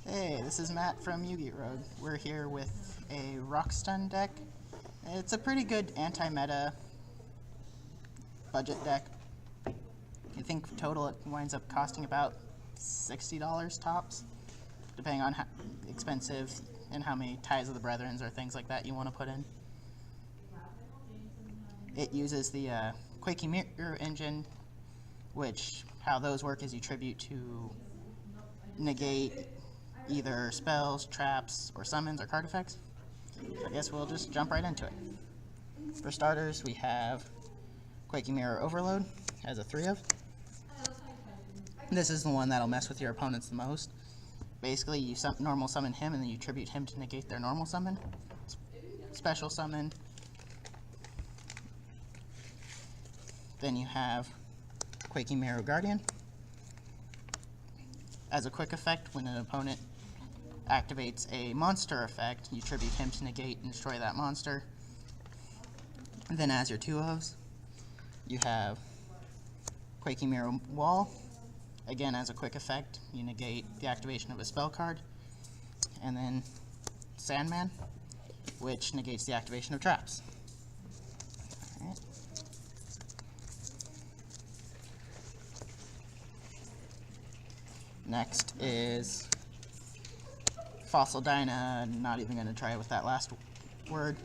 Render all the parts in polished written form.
Hey, this is Matt from Yugi Road. We're here with a Rockstun deck. It's a pretty good anti-meta budget deck. I think total it winds up costing about $60 tops, depending on how expensive and how many Ties of the Brethren or things like that you want to put in. It uses the Quaking Mirror engine, which how those work is you tribute to negate either spells, traps, or summons, or card effects. So I guess we'll just jump right into it. For starters, we have Quaking Mirror Overload as a 3-of. This is the one that'll mess with your opponents the most. Basically, you normal summon him, and then you tribute him to negate their normal summon. Special summon. Then you have Quaking Mirror Guardian. As a quick effect, when an opponent activates a monster effect, you tribute him to negate and destroy that monster. And then as your 2-ofs, you have Quaking Mirror Wall. Again, as a quick effect, you negate the activation of a spell card. And then Sandman, which negates the activation of traps. Alright. Next is Fossil Dyna, not even going to try with that last word.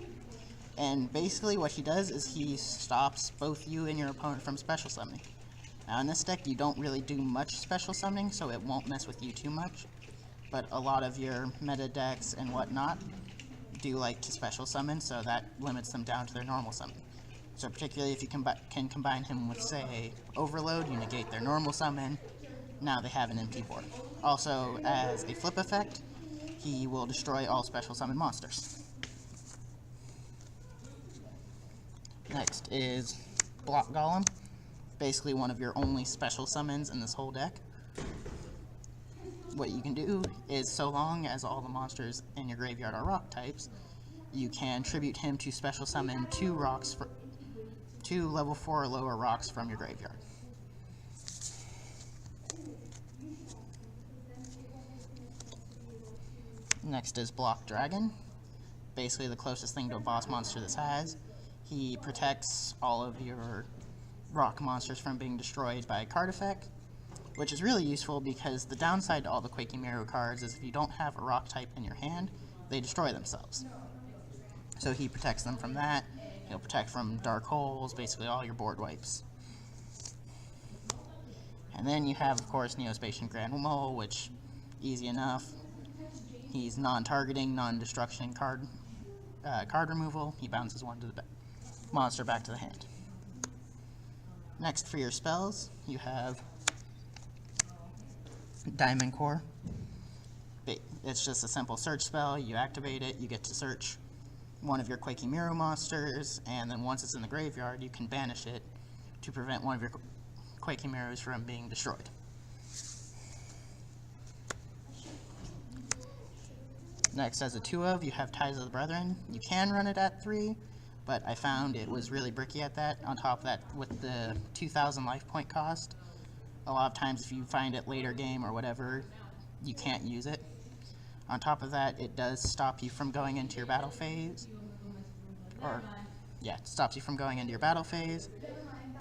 And basically what he does is he stops both you and your opponent from special summoning. Now in this deck you don't really do much special summoning, so it won't mess with you too much. But a lot of your meta decks and whatnot do like to special summon, so that limits them down to their normal summon. So particularly if you can combine him with, say, Overload, you negate their normal summon, now they have an empty board. Also, as a flip effect, he will destroy all special summon monsters. Next is Block Golem, basically one of your only special summons in this whole deck. What you can do is, so long as all the monsters in your graveyard are rock types, you can tribute him to special summon 2 level 4 or lower rocks from your graveyard. Next is Block Dragon, basically the closest thing to a boss monster this has. He protects all of your rock monsters from being destroyed by a card effect, which is really useful because the downside to all the Quaking Mirror cards is if you don't have a rock type in your hand, they destroy themselves. So he protects them from that. He'll protect from dark holes, basically all your board wipes. And then you have, of course, Neospatian Grand Mole, which, easy enough. He's non-targeting, non-destruction card removal. He bounces one to the monster back to the hand. Next, for your spells, you have Diamond Core. It's just a simple search spell. You activate it, you get to search one of your Quaking Mirror monsters, and then once it's in the graveyard, you can banish it to prevent one of your Quaking Mirrors from being destroyed. Next, as a 2-of, you have Ties of the Brethren. You can run it at 3, but I found it was really bricky at that. On top of that, with the 2,000 life point cost, a lot of times if you find it later game or whatever, you can't use it. On top of that, it does stop you from going into your battle phase. It stops you from going into your battle phase,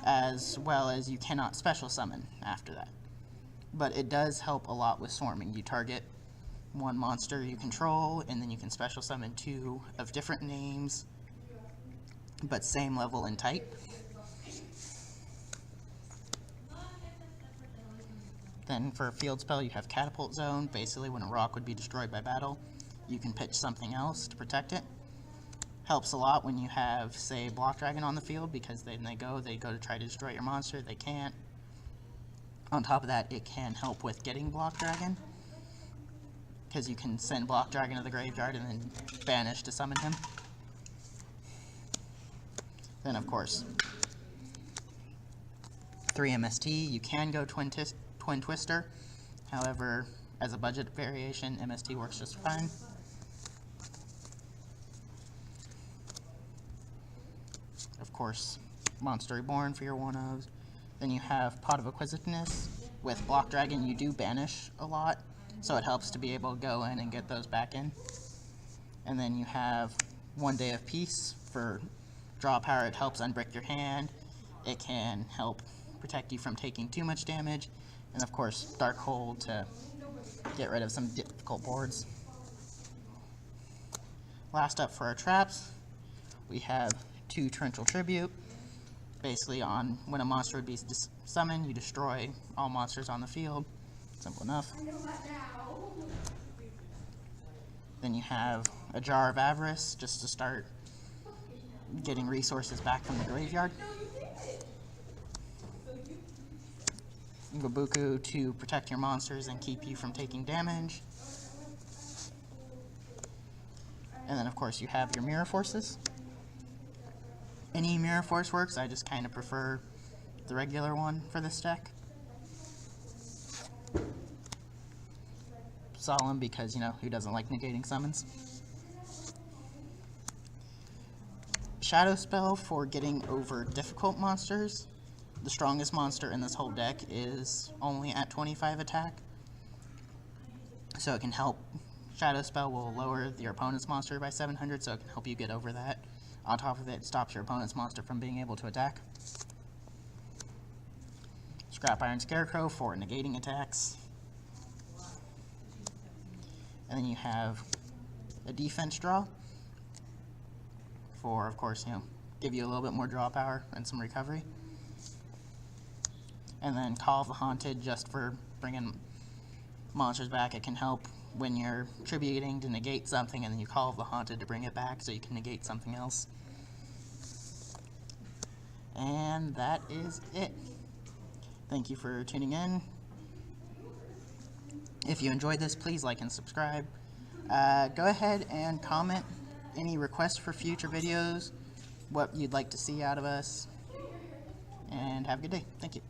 as well as you cannot special summon after that. But it does help a lot with swarming. You target one monster you control, and then you can special summon 2 of different names, but same level and type. Then for a field spell, you have Catapult Zone. Basically, when a rock would be destroyed by battle, you can pitch something else to protect it. Helps a lot when you have, say, Block Dragon on the field, because then they go to try to destroy your monster, they can't. On top of that, it can help with getting Block Dragon, because you can send Block Dragon to the graveyard and then banish to summon him. Then, of course, 3 MST. You can go Twin Twister. However, as a budget variation, MST works just fine. Of course, Monster Reborn for your 1-ofs. Then you have Pot of Acquisitiveness. With Block Dragon, you do banish a lot, so it helps to be able to go in and get those back in. And then you have 1 Day of Peace for draw power. It helps unbrick your hand. It can help protect you from taking too much damage. And of course, Dark Hold to get rid of some difficult boards. Last up for our traps, we have 2 Torrential Tribute. Basically, on when a monster would be summoned, you destroy all monsters on the field. Simple enough. Then you have a Jar of Avarice, just to start getting resources back from the graveyard. Ngobuku to protect your monsters and keep you from taking damage. And then of course you have your Mirror Forces. Any Mirror Force works, I just kind of prefer the regular one for this deck. Solemn because, you know, who doesn't like negating summons. Shadow Spell for getting over difficult monsters. The strongest monster in this whole deck is only at 25 attack, so it can help. Shadow Spell will lower your opponent's monster by 700, so it can help you get over that. On top of it, it stops your opponent's monster from being able to attack. Scrap Iron Scarecrow for negating attacks. And then you have a defense draw for, of course, you know, give you a little bit more draw power and some recovery. And then Call of the Haunted, just for bringing monsters back. It can help when you're tributing to negate something, and then you Call of the Haunted to bring it back so you can negate something else. And that is it. Thank you for tuning in. If you enjoyed this, please like and subscribe. Go ahead and comment any requests for future videos, what you'd like to see out of us, and have a good day. Thank you.